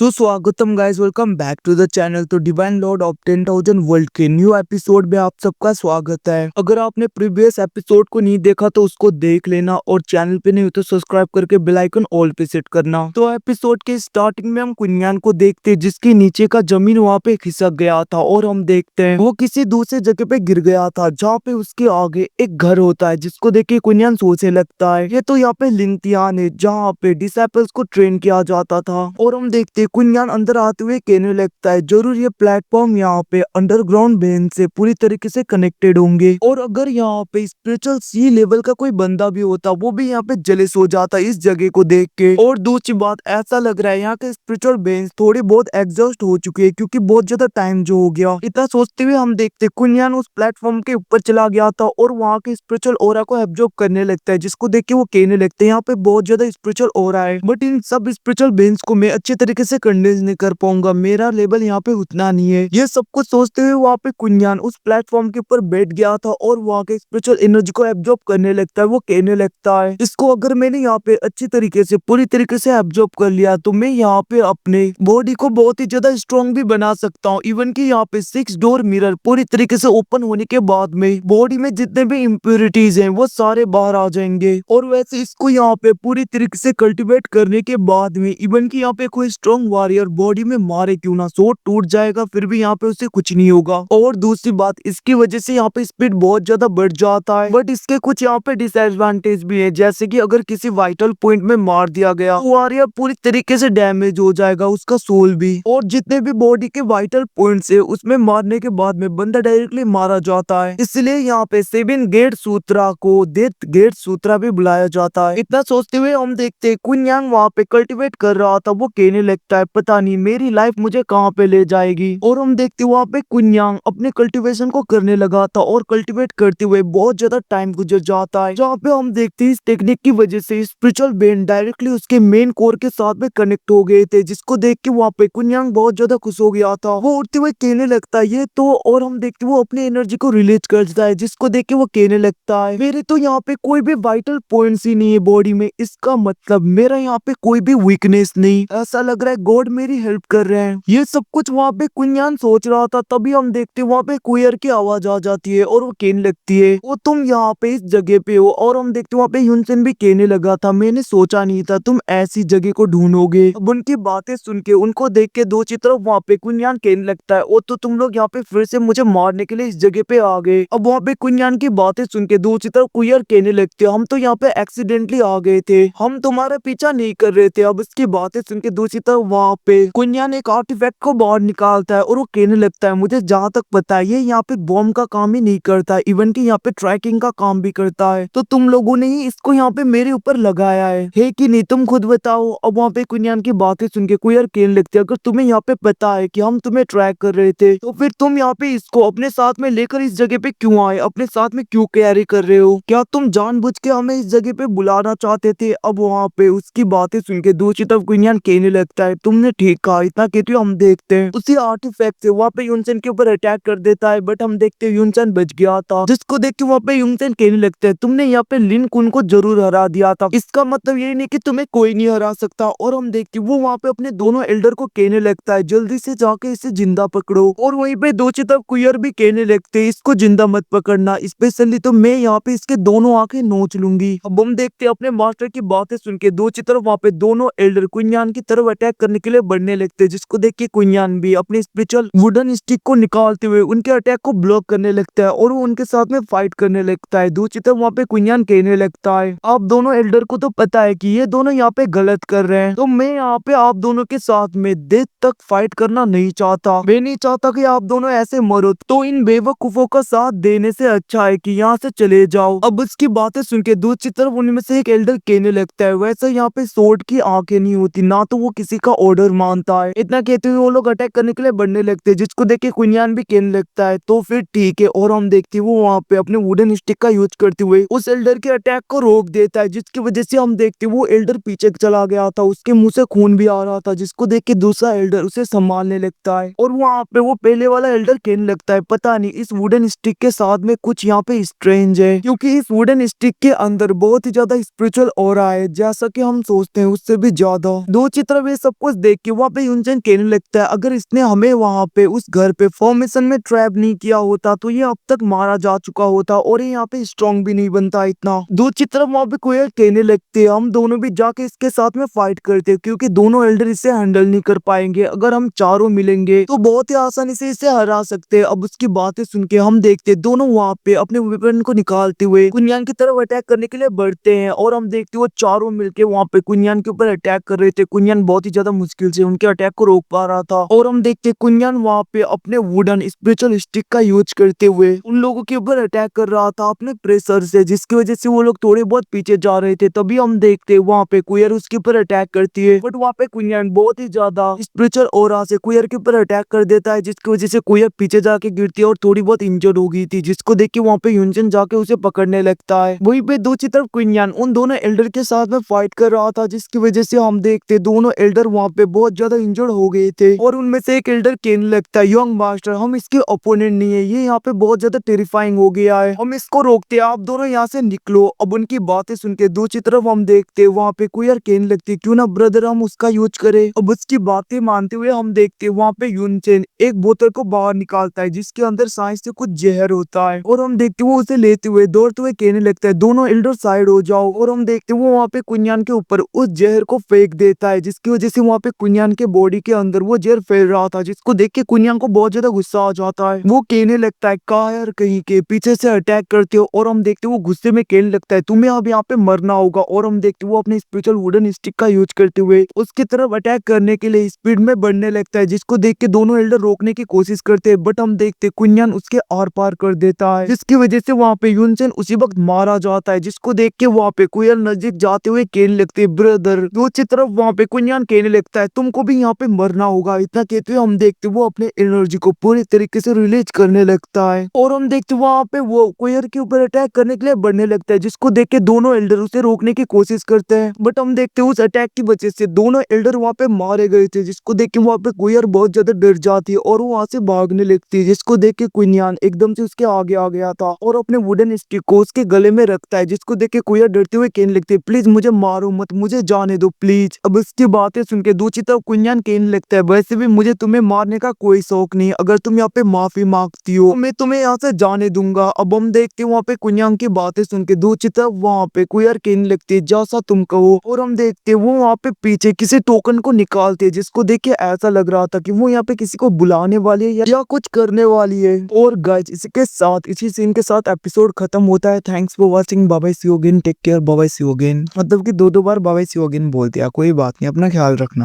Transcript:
सुस्वागतम guys, welcome back to the channel. तो divine lord of 10,000 world के new episode में आप सबका स्वागत है। अगर आपने प्रीवियस एपिसोड को नहीं देखा तो उसको देख लेना, और चैनल पे नहीं हो तो सब्सक्राइब करके बेल आइकन ऑल पे सेट करना। तो एपिसोड के स्टार्टिंग में हम कुनियान को देखते हैं, जिसके नीचे का जमीन वहाँ पे खिसक गया था, और हम देखते हैं वो किसी दूसरे जगह पे गिर गया था, जहाँ पे उसके आगे एक घर होता है, जिसको देख के कुनियान सोचने लगता है ये तो यहाँ पे लिंतियान है, जहाँ पे डिसाइपल्स को ट्रेन किया जाता था। और हम देखते कुनियान अंदर आते हुए कहने लगता है जरूर ये प्लेटफॉर्म यहाँ पे अंडरग्राउंड वेन से पूरी तरीके से कनेक्टेड होंगे, और अगर यहाँ पे स्पिरिचुअल सी लेवल का कोई बंदा भी होता वो भी यहाँ पे जेलस हो जाता इस जगह को देख के। और दूसरी बात, ऐसा लग रहा है यहाँ के स्पिरिचुअल बेंस थोड़ी बहुत एग्जॉस्ट हो चुके हैं, क्योंकि बहुत ज्यादा टाइम जो हो गया। इतना सोचते हुए हम देखते कुनियान उस प्लेटफॉर्म के ऊपर चला गया था, और वहाँ के स्पिरिचुअल ऑरा को एब्जॉर्ब करने लगता है, जिसको देख के वो कहने लगते हैं यहाँ पे बहुत ज्यादा स्पिरिचुअल ऑरा है, बट इन सब स्पिरिचुअल बेंस को मैं अच्छे तरीके से कंडेंस नहीं कर पाऊंगा, मेरा लेवल यहाँ पे उतना नहीं है। ये सब कुछ सोचते हुए वहाँ पे कुनियान उस प्लेटफॉर्म के ऊपर बैठ गया था, और वहाँ के स्पिरिचुअल एनर्जी को एब्जॉर्ब करने लगता है। वो कहने लगता है इसको अगर मैंने यहाँ पे अच्छी तरीके से पूरी तरीके से एब्जॉर्ब कर लिया तो मैं यहाँ पे अपने बॉडी को बहुत ही ज्यादा स्ट्रॉन्ग भी बना सकता हूँ। इवन की यहाँ पे 6 डोर मिरर पूरी तरीके से ओपन होने के बाद में बॉडी में जितने भी इम्प्योरिटीज हैं वो सारे बाहर आ जाएंगे। और वैसे इसको यहाँ पे पूरी तरीके से कल्टीवेट करने के बाद में इवन की यहाँ पे कोई स्ट्रॉन्ग वॉरियर बॉडी में मारे क्यों ना, सोट टूट जाएगा फिर भी यहाँ पे उसे कुछ नहीं होगा। और दूसरी बात, इसकी वजह से यहाँ पे स्पीड बहुत ज्यादा बढ़ जाता है, बट इसके कुछ यहाँ पे डिसएडवांटेज भी है, जैसे कि अगर किसी वाइटल पॉइंट में मार दिया गया तो वॉरियर पूरी तरीके से डैमेज हो जाएगा, उसका सोल भी, और जितने भी बॉडी के वाइटल पॉइंट्स है उसमें मारने के बाद में बंदा डायरेक्टली मारा जाता है। इसलिए यहाँ पे 7 गेट सूत्रा को डेथ गेट सूत्रा भी बुलाया जाता है। इतना सोचते हुए हम देखते हैं कुनियांग वहाँ पे कल्टीवेट कर रहा था। वो कहने लगता है पता नहीं मेरी लाइफ मुझे कहाँ पे ले जाएगी। और हम देखते वहाँ पे कुनियांग अपने कल्टीवेशन को करने लगा था, और कल्टीवेट करते हुए बहुत ज्यादा टाइम गुजर जाता है, जहाँ पे हम देखते हैं इस टेक्निक की वजह से स्पिरिचुअल बेन डायरेक्टली उसके मेन कोर के साथ में कनेक्ट हो गए थे, जिसको देख के वहाँ पे कुनियांग बहुत ज्यादा खुश हो गया था। वो उठते हुए कहने लगता है ये तो, और हम देखते वो अपनी एनर्जी को रिलीज करता है, जिसको देख के वो कहने लगता है मेरे तो यहाँ पे कोई भी वाइटल पॉइंट्स ही नहीं है बॉडी में, इसका मतलब मेरा यहाँ पे कोई भी वीकनेस नहीं, ऐसा लग रहा है गॉड मेरी हेल्प कर रहे हैं। ये सब कुछ वहाँ पे कुनियान सोच रहा था, तभी हम देखते वहाँ पे कुयर की आवाज आ जाती है, और वो कहने लगती है वो तुम यहाँ पे इस जगह पे हो। और हम देखते वहाँ पे ह्यूनसेन भी कहने लगा था मैंने सोचा नहीं था तुम ऐसी जगह को ढूंढोगे। अब उनकी बातें सुन के उनको देख के दो तरफ वहाँ पे कुनियान कहने लगता है वो तो तुम लोग यहाँ पे फिर से मुझे मारने के लिए इस जगह पे आ गए। अब वहाँ पे कुनियान की बातें सुन के दूसरी तरफ कुयर कहने लगते हम तो यहाँ पे एक्सीडेंटली आ गए थे, हम तुम्हारा पीछा नहीं कर रहे थे। अब इसकी बातें सुन के दूसरी तरफ वहाँ पे कुनियान एक आर्टिफैक्ट को बाहर निकालता है, और वो कहने लगता है मुझे जहाँ तक पता है ये यहाँ पे बॉम्ब का काम ही नहीं करता, इवन की यहाँ पे ट्रैकिंग का काम भी करता है, तो तुम लोगों ने ही इसको यहाँ पे मेरे ऊपर लगाया है कि नहीं, तुम खुद बताओ। अब वहाँ पे कुनियान की बातें सुन के कुयर कहने लगते अगर तुम्हें यहाँ पे पता है कि हम तुम्हें ट्रैक कर रहे थे तो फिर तुम यहाँ पे इसको अपने साथ में लेकर इस जगह पे क्यों आए, अपने साथ में क्यों कैरी कर रहे हो, क्या तुम जानबूझ के हमें इस जगह पे बुलाना चाहते थे। अब वहाँ पे उसकी बातें सुन के दूसरी तरफ कुनियान कहने लगता है तुमने ठीक कहा, इतना कहते हो। हम देखते हैं उसी आर्टिफैक्ट से वहाँ पे यूनसेन के ऊपर अटैक कर देता है, बट हम देखते हैं यूनसेन बच गया था, जिसको देख के वहाँ पे यूनसेन कहने लगते हैं तुमने यहाँ पे लिन कुन को जरूर हरा दिया था, इसका मतलब ये नहीं कि तुम्हें कोई नहीं हरा सकता। और हम देखते वो वहाँ पे अपने दोनों एल्डर को कहने लगता है जल्दी से जाके इसे जिंदा पकड़ो। और वहीं पे दूसरी तरफ कुयर भी कहने लगते इसको जिंदा मत पकड़ना, स्पेशली तो मैं यहाँ पे इसके दोनों आंखें नोच लूंगी। अब हम देखते अपने मास्टर की बातें सुन के दूसरी तरफ वहाँ पे दोनों एल्डर कुनियान की तरफ अटैक करने के लिए बढ़ने लगते, जिसको देख के कुनियान भी अपने स्पिरिचुअल वुडन स्टिक को निकालते हुए उनके अटैक को ब्लॉक करने लगता है, और वो उनके साथ में फाइट करने लगता है। दूसरी तरफ वहाँ पे कुनियान कहने लगता है आप दोनों एल्डर को तो पता है कि ये दोनों यहाँ पे गलत कर रहे हैं, तो मैं यहाँ पे आप दोनों के साथ में डेथ तक फाइट करना नहीं चाहता, मैं नहीं चाहता कि आप दोनों ऐसे मरो, तो इन बेवकूफों का साथ देने से अच्छा है कि यहाँ से चले जाओ। अब उसकी बातें सुन के दूसरी तरफ उनमें से एक एल्डर कहने लगता है वैसे यहाँ पे सोर्ड की आंखें नहीं होती, ना तो वो किसी का ऑर्डर मानता है। इतना कहते हुए वो लोग अटैक करने के लिए बढ़ने लगते हैं, जिसको देख के कुनियान भी कहने लगता है तो फिर ठीक है। और हम देखते हैं वो वहाँ पे अपने वुडन स्टिक का यूज करते हुए उस एल्डर के अटैक को रोक देता है, जिसकी वजह से हम देखते हैं वो एल्डर पीछे चला गया था, उसके मुंह से खून भी आ रहा था, जिसको देख के दूसरा एल्डर उसे संभालने लगता है। और वहाँ पे वो पहले वाला एल्डर कहने लगता है पता नहीं इस वुडन स्टिक के साथ में कुछ यहाँ पे स्ट्रेंज है, क्योंकि इस वुडन स्टिक के अंदर बहुत ही ज्यादा स्पिरिचुअल ऑरा है, जैसा कि हम सोचते हैं उससे भी ज्यादा। दो तरफ ये सबको पोस्ट देख के वहाँ पे यूनचेन कहने लगता है अगर इसने हमें वहाँ पे उस घर पे फॉर्मेशन में ट्रैप नहीं किया होता तो ये अब तक मारा जा चुका होता और ये यहाँ पे स्ट्रॉन्ग भी नहीं बनता इतना। दूसरी तरफ वहाँ पे कोयल कहने लगते हैं हम दोनों भी जाके इसके साथ में फाइट करते क्योंकि दोनों एल्डर इसे हैंडल नहीं कर पाएंगे। अगर हम चारों मिलेंगे तो बहुत ही आसानी से इसे हरा सकते हैं। अब उसकी बातें सुन के हम देखते दोनों वहाँ पे अपने वेपन को निकालते हुए कुनियान की तरफ अटैक करने के लिए बढ़ते हैं और हम देखते वो चारों मिलके वहाँ पे कुनियान के ऊपर अटैक कर रहे थे। कुनियान बहुत ही ज्यादा मुश्किल से उनके अटैक को रोक पा रहा था और हम देखते कुनियान वहाँ पे अपने वुडन स्पिरिचुअल स्टिक का यूज करते हुए उन लोगों के ऊपर अटैक कर रहा था अपने प्रेशर से, जिसकी वजह से वो लोग थोड़े बहुत पीछे जा रहे थे। तभी हम देखते वहाँ पे कुयर उसके ऊपर अटैक करती है बट वहाँ पे कुनियान बहुत ही ज्यादा स्पिरिचुअल ऑरा से कुयर के ऊपर अटैक कर देता है, जिसकी वजह से कुयर पीछे जाके गिरती है और थोड़ी बहुत इंजर्ड हो गई थी, जिसको देख के वहाँ पे यूनचेन जाके उसे पकड़ने लगता है। वहीं पे दूसरी तरफ कुनियान उन दोनों एल्डर के साथ में फाइट कर रहा था, जिसकी वजह से हम देखते दोनों एल्डर वहाँ पे बहुत ज्यादा इंजर्ड हो गए थे और उनमें से एक एल्डर कहने लगता है यंग मास्टर हम इसके ओपोनेंट नहीं है, ये यहाँ पे बहुत ज्यादा टेरिफाइंग हो गया है, हम इसको रोकते हैं, आप दोनों यहाँ से निकलो। अब उनकी बातें सुन के दूसरी तरफ हम देखते वहाँ पे कुयर कहने लगती क्यों ना ब्रदर हम उसका यूज करें। अब उसकी बातें मानते हुए हम देखते वहाँ पे यूनचेन एक बोतल को बाहर निकालता है जिसके अंदर साइंस से कुछ जहर होता है और हम देखते वो उसे लेते हुए दौड़ते हुए कहने लगता है दोनों एल्डर साइड हो जाओ। और हम देखते वो वहाँ पे कुनियान के ऊपर उस जहर को फेंक देता है, जिसकी वजह से वहाँ पे कुनियान के बॉडी के अंदर वो जहर फैल रहा था, जिसको देख के कुनियान को बहुत ज्यादा गुस्सा आ जाता है। वो कहने लगता है कायर कहीं के पीछे से अटैक करते हो और हम देखते वो गुस्से में कहने लगता है तुम्हें अब यहाँ पे मरना होगा। और हम देखते वो अपने स्पिरिचुअल वुडन स्टिक का यूज करते हुए उसकी तरफ अटैक करने के लिए स्पीड में बढ़ने लगता है, जिसको देख के दोनों एल्डर रोकने की कोशिश करते हैं बट हम देखते कुनियान उसके आर पार कर देता है, जिसकी वजह से वहाँ पे यूनचेन उसी वक्त मारा जाता है, जिसको देख के वहाँ पे कुयल नजदीक जाते हुए कहने लगते ब्रदर। दूसरी तरफ वहाँ पे कुनियान कहने लगता है तुमको भी यहाँ पे मरना होगा। इतना कहते हुए हम देखते वो अपने एनर्जी को पूरी तरीके से रिलीज करने लगता है और हम देखते वहाँ पे वो कुयर के ऊपर अटैक करने के लिए बढ़ने लगता है, जिसको देख के दोनों एल्डर उसे रोकने की कोशिश करते हैं बट हम देखते उस अटैक की वजह से दोनों एल्डर वहाँ पे मारे गए थे, जिसको देख के वहाँ पे कुयर बहुत ज्यादा डर जाती है और वो वहाँ से भागने लगती है, जिसको देख के कुनियान एकदम से उसके आगे आ गया था और अपने वुडन स्टिक को उसके गले में रखता है, जिसको देख के कुयर डरते हुए कहने लगती है प्लीज मुझे मारो मत, मुझे जाने दो प्लीज। अब उसकी बातें सुन के दूसरी तरफ कुनियान कहने लगता है वैसे भी मुझे तुम्हें मारने का कोई शौक नहीं, अगर तुम यहाँ पे माफी मांगती हो मैं तुम्हें यहाँ से जाने दूंगा। अब हम देखते वहाँ पे कुनियान की बातें सुन के दूसरी तरफ वहाँ पे कुयर कहने लगती है जैसा तुम कहो। और हम देखते वो वहाँ पे पीछे किसी टोकन को निकालते है, जिसको देख के ऐसा लग रहा था कि वो यहाँ पे किसी को बुलाने वाली है या कुछ करने वाली है। और गाइस इसके साथ इसी सीन के साथ एपिसोड खत्म होता है। Thanks for watching, bye bye, see you again, take care, bye bye, see you again. मतलब कि दो बार bye bye see you again बोल दिया, कोई बात नहीं, अपना ख्याल रखना।